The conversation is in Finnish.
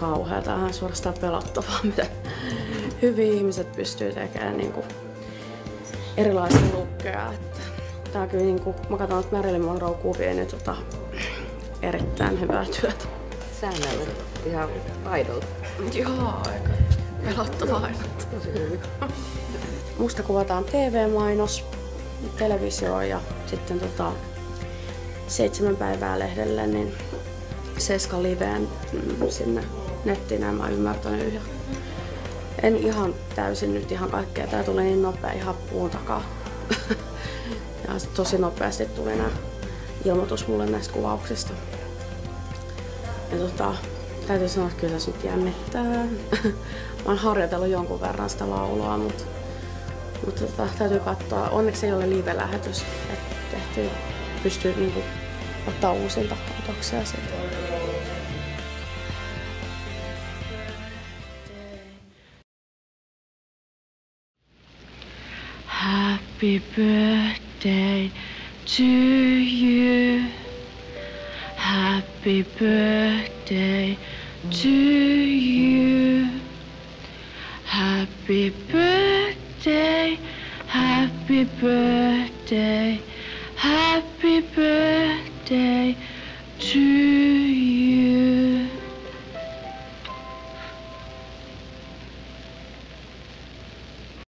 kauheata, ihan suorastaan pelottavaa, mitä hyviä ihmiset pystyy tekemään niin kuin erilaisia lukkeja. Tää on kyllä, niin kuin, mä katson, että Marilyn Monroe kuvia, niin erittäin hyvää työtä. Säännöllä ihan aidolta. Joo, aika pelottavaa. Musta kuvataan TV-mainos, televisio ja sitten 7 päivää lehdelle, niin Seska Liveen sinne nettiin, näin mä oon ymmärtänyt. En ihan täysin nyt ihan kaikkea, tää tuli niin nopea ihan puun takaa. Ja tosi nopeasti tuli nää ilmoitus mulle näistä kuvauksista. Ja täytyy sanoa, että kyllä se nyt jännittää. Mä oon harjoitellut jonkun verran sitä laulua, mutta täytyy katsoa. Onneksi ei ole live-lähetys, että pystyy niinku ottaa uusinta otoksia siitä. Happy birthday to you. Happy birthday to you. Happy birthday, happy birthday, happy birthday to you.